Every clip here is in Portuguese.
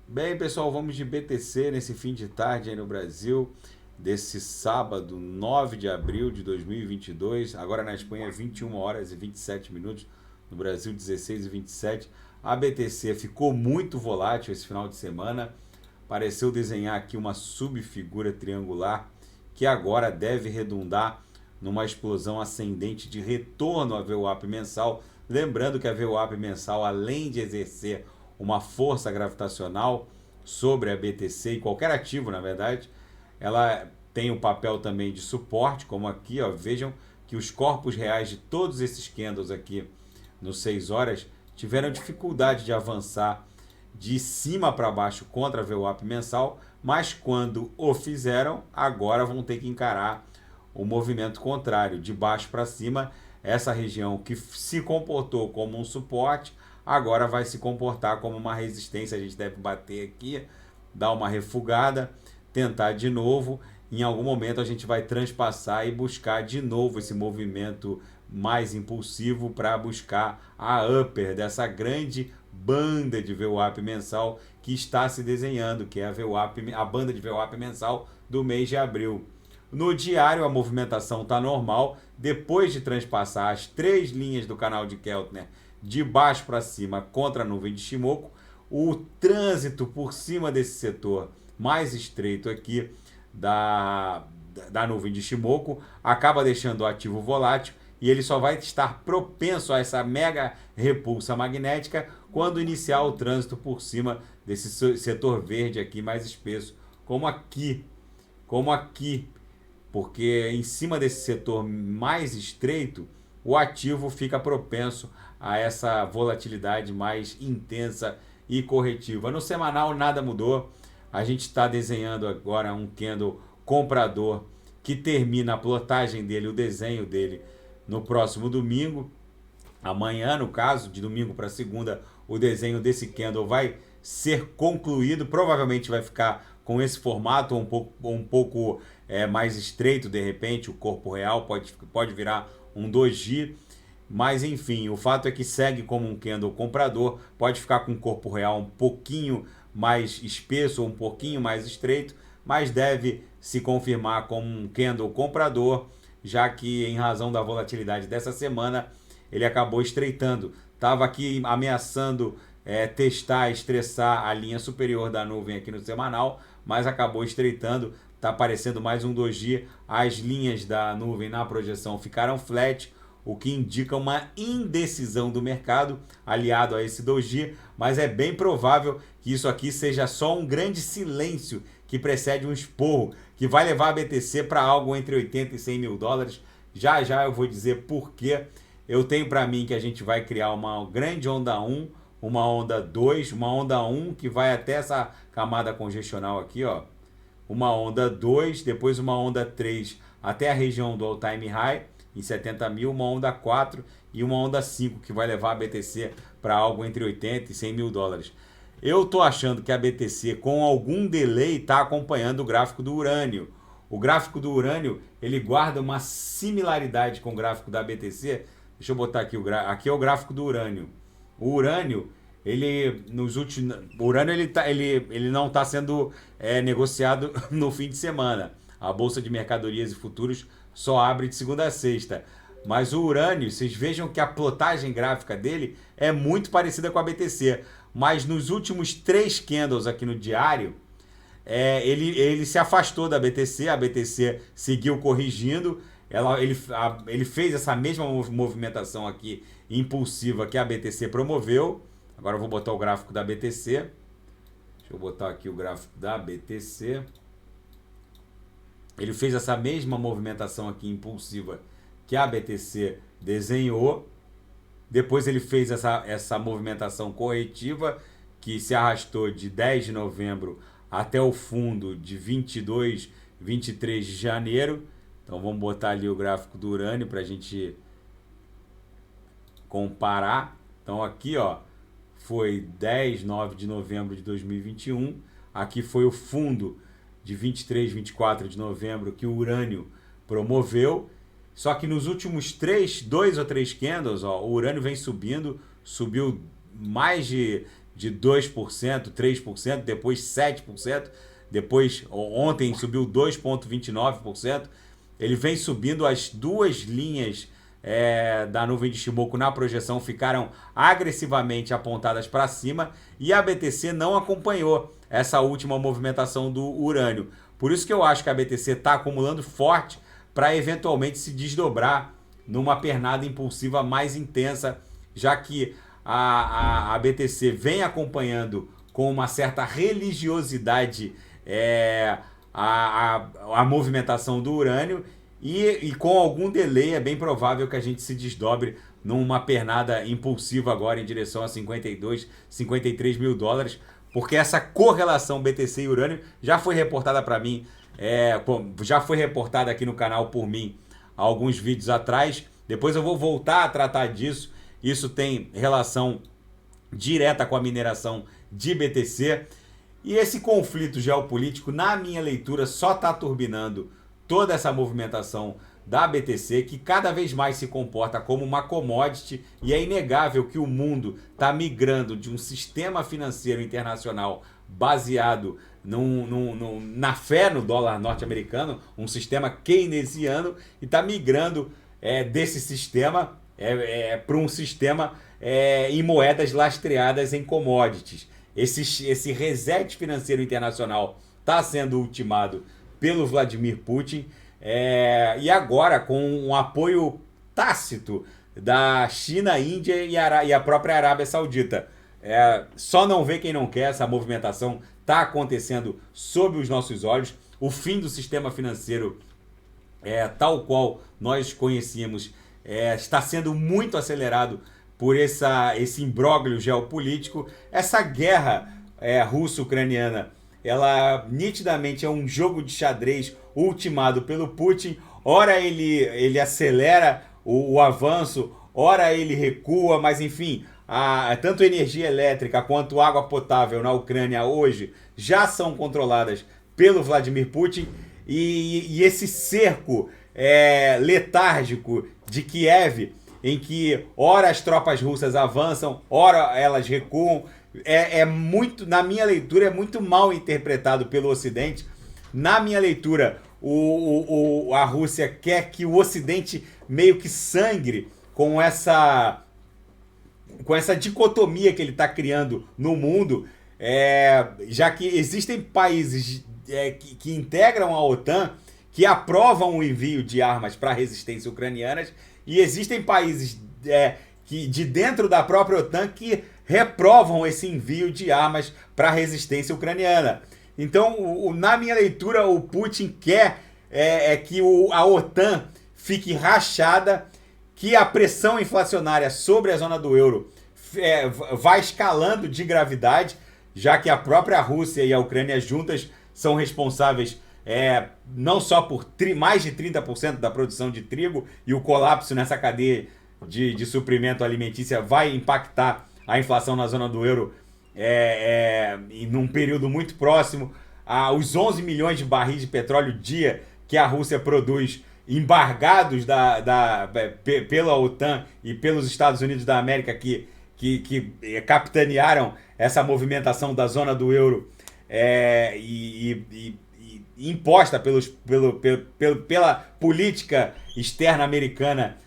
Bem, pessoal, vamos de BTC nesse fim de tarde aí no Brasil, desse sábado, 9 de abril de 2022. Agora na Espanha, 21 horas e 27 minutos. No Brasil, 16 e 27. A BTC ficou muito volátil esse final de semana. Pareceu desenhar aqui uma subfigura triangular que agora deve redundar numa explosão ascendente de retorno à VWAP mensal. Lembrando que a VWAP mensal, além de exercer uma força gravitacional sobre a BTC e qualquer ativo, na verdade, ela tem o papel também de suporte, como aqui, ó, vejam que os corpos reais de todos esses candles aqui nos 6 horas tiveram dificuldade de avançar de cima para baixo contra a VWAP mensal, mas quando o fizeram, agora vão ter que encarar o movimento contrário, de baixo para cima. Essa região que se comportou como um suporte, agora vai se comportar como uma resistência. A gente deve bater aqui, dar uma refugada, tentar de novo. Em algum momento a gente vai transpassar e buscar de novo esse movimento mais impulsivo para buscar a upper dessa grande banda de VWAP mensal que está se desenhando, que é a banda de VWAP mensal do mês de abril. No diário a movimentação está normal, depois de transpassar as 3 linhas do canal de Keltner de baixo para cima contra a nuvem de Shimoku, o trânsito por cima desse setor mais estreito aqui da nuvem de Shimoku acaba deixando o ativo volátil e ele só vai estar propenso a essa mega repulsa magnética quando iniciar o trânsito por cima desse setor verde aqui mais espesso, como aqui, porque em cima desse setor mais estreito, o ativo fica propenso a essa volatilidade mais intensa e corretiva. No semanal nada mudou, a gente está desenhando agora um candle comprador que termina a plotagem dele, o desenho dele, no próximo domingo. Amanhã, no caso, de domingo para segunda, o desenho desse candle vai ser concluído. Provavelmente vai ficar com esse formato um pouco mais estreito, de repente. O corpo real pode virar um doji. Mas enfim, o fato é que segue como um candle comprador. Pode ficar com o corpo real um pouquinho mais espesso ou um pouquinho mais estreito, mas deve se confirmar como um candle comprador, já que em razão da volatilidade dessa semana ele acabou estreitando. Estava aqui ameaçando testar, estressar a linha superior da nuvem aqui no semanal, mas acabou estreitando. Está aparecendo mais um doji. As linhas da nuvem na projeção ficaram flat, o que indica uma indecisão do mercado aliado a esse doji, mas é bem provável que isso aqui seja só um grande silêncio que precede um esporro, que vai levar a BTC para algo entre 80 e 100 mil dólares. Já já eu vou dizer por quê. Eu tenho para mim que a gente vai criar uma grande onda 1, uma onda 2, uma onda 1 que vai até essa camada congestional aqui, ó. Uma onda 2, depois uma onda 3 até a região do all-time high, em 70 mil, uma onda 4 e uma onda 5 que vai levar a BTC para algo entre 80 e 100 mil dólares. Eu tô achando que a BTC, com algum delay, está acompanhando o gráfico do urânio. O gráfico do urânio, ele guarda uma similaridade com o gráfico da BTC. Deixa eu botar aqui aqui é o gráfico do urânio. O urânio, ele não está sendo negociado no fim de semana. A bolsa de mercadorias e futuros só abre de segunda a sexta. Mas o urânio, vocês vejam que a plotagem gráfica dele é muito parecida com a BTC. Mas nos últimos 3 candles aqui no diário, ele se afastou da BTC, a BTC seguiu corrigindo, ele fez essa mesma movimentação aqui impulsiva que a BTC promoveu. Agora eu vou botar o gráfico da BTC. Deixa eu botar aqui o gráfico da BTC. Ele fez essa mesma movimentação aqui impulsiva que a BTC desenhou. Depois ele fez essa movimentação corretiva que se arrastou de 10 de novembro até o fundo de 22, 23 de janeiro. Então vamos botar ali o gráfico do urânio para a gente comparar. Então aqui, ó, foi 10, 9 de novembro de 2021. Aqui foi o fundo de 23, 24 de novembro que o urânio promoveu. Só que nos últimos 2 ou 3 candles, ó, o urânio vem subindo, subiu mais de de 2%, 3%, depois 7%, depois ontem subiu 2,29%. Ele vem subindo, as duas linhas da nuvem de Shimoku na projeção ficaram agressivamente apontadas para cima e a BTC não acompanhou essa última movimentação do urânio. Por isso que eu acho que a BTC está acumulando forte para eventualmente se desdobrar numa pernada impulsiva mais intensa, já que a BTC vem acompanhando com uma certa religiosidade a movimentação do urânio e com algum delay é bem provável que a gente se desdobre numa pernada impulsiva agora em direção a 52, 53 mil dólares, porque essa correlação BTC e urânio já foi reportada para mim, já foi reportada aqui no canal por mim há alguns vídeos atrás. Depois eu vou voltar a tratar disso. Isso tem relação direta com a mineração de BTC. E esse conflito geopolítico, na minha leitura, só está turbinando toda essa movimentação da BTC, que cada vez mais se comporta como uma commodity, e é inegável que o mundo está migrando de um sistema financeiro internacional baseado na fé no dólar norte-americano, um sistema keynesiano, e está migrando desse sistema para um sistema em moedas lastreadas em commodities. Esse reset financeiro internacional está sendo ultimado pelo Vladimir Putin, e agora com um apoio tácito da China, Índia e a própria Arábia Saudita. Só não vê quem não quer. Essa movimentação está acontecendo sob os nossos olhos. O fim do sistema financeiro, tal qual nós conhecíamos, está sendo muito acelerado por esse imbróglio geopolítico. Essa guerra russo-ucraniana, ela nitidamente é um jogo de xadrez ultimado pelo Putin. Ora ele acelera o avanço, ora ele recua, mas enfim, tanto energia elétrica quanto água potável na Ucrânia hoje já são controladas pelo Vladimir Putin, e esse cerco letárgico de Kiev, em que ora as tropas russas avançam, ora elas recuam, muito, na minha leitura, é muito mal interpretado pelo Ocidente. Na minha leitura, a Rússia quer que o Ocidente meio que sangre com essa dicotomia que ele está criando no mundo, já que existem países que integram a OTAN, que aprovam o envio de armas para a resistência ucranianas, e existem países de dentro da própria OTAN que reprovam esse envio de armas para a resistência ucraniana. Então, na minha leitura, o Putin quer que a OTAN fique rachada, que a pressão inflacionária sobre a zona do euro vai escalando de gravidade, já que a própria Rússia e a Ucrânia juntas são responsáveis não só por mais de 30% da produção de trigo, e o colapso nessa cadeia de suprimento alimentícia vai impactar a inflação na zona do euro em um período muito próximo. Os 11 milhões de barris de petróleo dia que a Rússia produz, embargados pela OTAN e pelos Estados Unidos da América, que capitanearam essa movimentação da zona do euro, imposta pela política externa americana,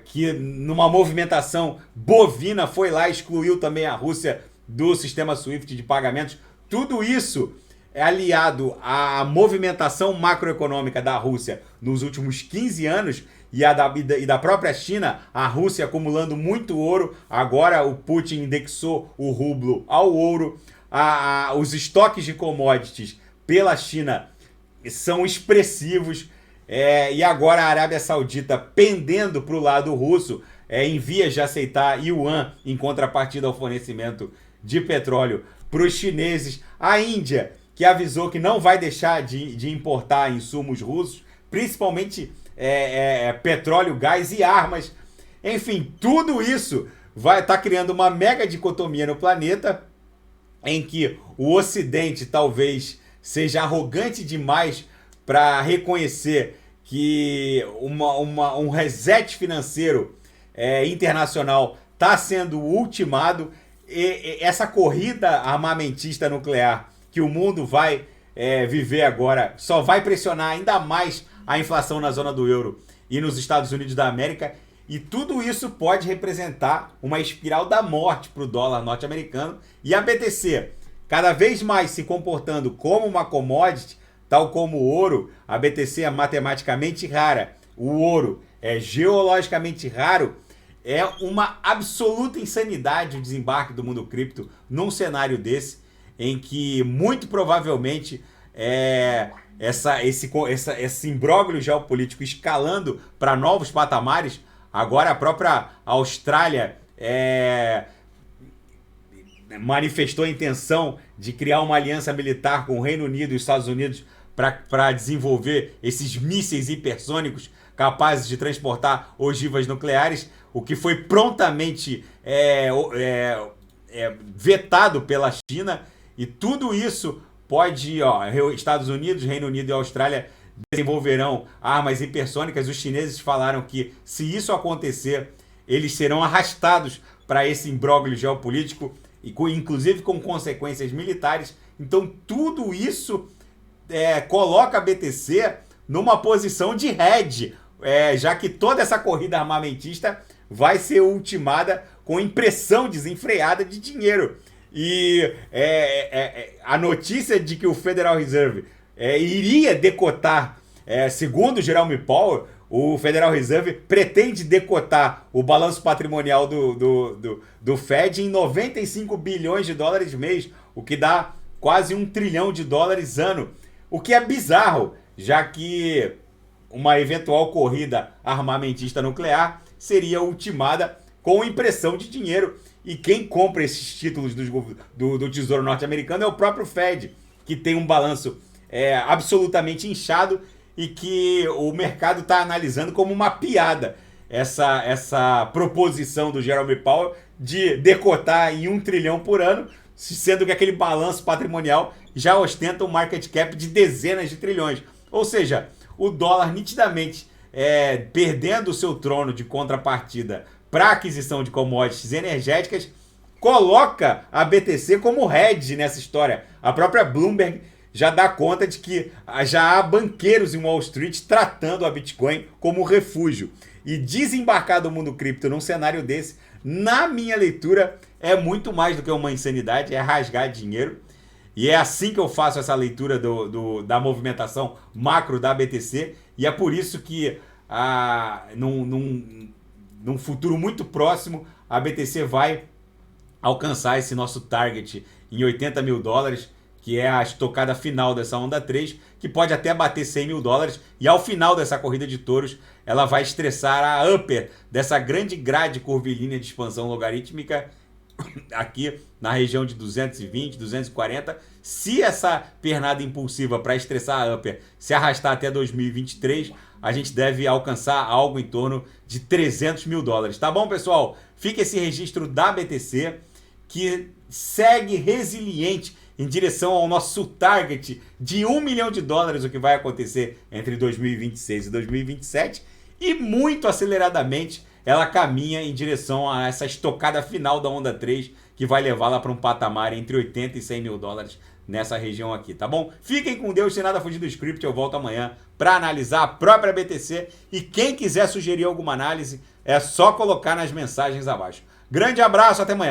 que numa movimentação bovina foi lá e excluiu também a Rússia do sistema SWIFT de pagamentos. Tudo isso é aliado à movimentação macroeconômica da Rússia nos últimos 15 anos e da própria China, a Rússia acumulando muito ouro. Agora o Putin indexou o rublo ao ouro. Os estoques de commodities pela China são expressivos, e agora a Arábia Saudita, pendendo para o lado russo, em vias de aceitar yuan em contrapartida ao fornecimento de petróleo para os chineses. A Índia, que avisou que não vai deixar de importar insumos russos, principalmente petróleo, gás e armas. Enfim, tudo isso vai estar criando uma mega dicotomia no planeta, em que o Ocidente talvez seja arrogante demais para reconhecer que um reset financeiro internacional está sendo ultimado. essa corrida armamentista nuclear que o mundo vai viver agora só vai pressionar ainda mais a inflação na zona do euro e nos Estados Unidos da América, e tudo isso pode representar uma espiral da morte para o dólar norte-americano, e a BTC cada vez mais se comportando como uma commodity, tal como o ouro. A BTC é matematicamente rara, o ouro é geologicamente raro. É uma absoluta insanidade o desembarque do mundo cripto num cenário desse, em que muito provavelmente esse imbróglio geopolítico escalando para novos patamares. Agora a própria Austrália manifestou a intenção de criar uma aliança militar com o Reino Unido e os Estados Unidos para desenvolver esses mísseis hipersônicos capazes de transportar ogivas nucleares, o que foi prontamente vetado pela China. E tudo isso pode, Estados Unidos, Reino Unido e Austrália desenvolverão armas hipersônicas. Os chineses falaram que, se isso acontecer, eles serão arrastados para esse imbróglio geopolítico, inclusive com consequências militares. Então tudo isso coloca a BTC numa posição de hedge, já que toda essa corrida armamentista vai ser ultimada com impressão desenfreada de dinheiro. E a notícia de que o Federal Reserve iria decotar, segundo o Jerome Powell, o Federal Reserve pretende decotar o balanço patrimonial do Fed em 95 bilhões de dólares mês, o que dá quase $1 trilhão ano, o que é bizarro, já que uma eventual corrida armamentista nuclear seria ultimada com impressão de dinheiro. E quem compra esses títulos do Tesouro norte-americano é o próprio Fed, que tem um balanço absolutamente inchado e que o mercado está analisando como uma piada essa proposição do Jerome Powell de decotar em 1 trilhão por ano, sendo que aquele balanço patrimonial já ostenta um market cap de dezenas de trilhões. Ou seja, o dólar nitidamente perdendo o seu trono de contrapartida para a aquisição de commodities energéticas, coloca a BTC como hedge nessa história. A própria Bloomberg já dá conta de que já há banqueiros em Wall Street tratando a Bitcoin como refúgio. E desembarcar do mundo cripto num cenário desse, na minha leitura, é muito mais do que uma insanidade, é rasgar dinheiro. E é assim que eu faço essa leitura da movimentação macro da BTC. E é por isso que num futuro muito próximo, a BTC vai alcançar esse nosso target em 80 mil dólares, que é a estocada final dessa onda 3, que pode até bater 100 mil dólares, e ao final dessa corrida de touros, ela vai estressar a upper dessa grande grade curvilínea de expansão logarítmica aqui na região de 220, 240. Se essa pernada impulsiva para estressar a upper se arrastar até 2023, a gente deve alcançar algo em torno de 300 mil dólares. Tá bom, pessoal? Fica esse registro da BTC, que segue resiliente em direção ao nosso target de 1 milhão de dólares, o que vai acontecer entre 2026 e 2027, e muito aceleradamente ela caminha em direção a essa estocada final da onda 3, que vai levá-la para um patamar entre 80 e 100 mil dólares nessa região aqui, tá bom? Fiquem com Deus, sem nada fugir do script. Eu volto amanhã para analisar a própria BTC, e quem quiser sugerir alguma análise é só colocar nas mensagens abaixo. Grande abraço, até amanhã.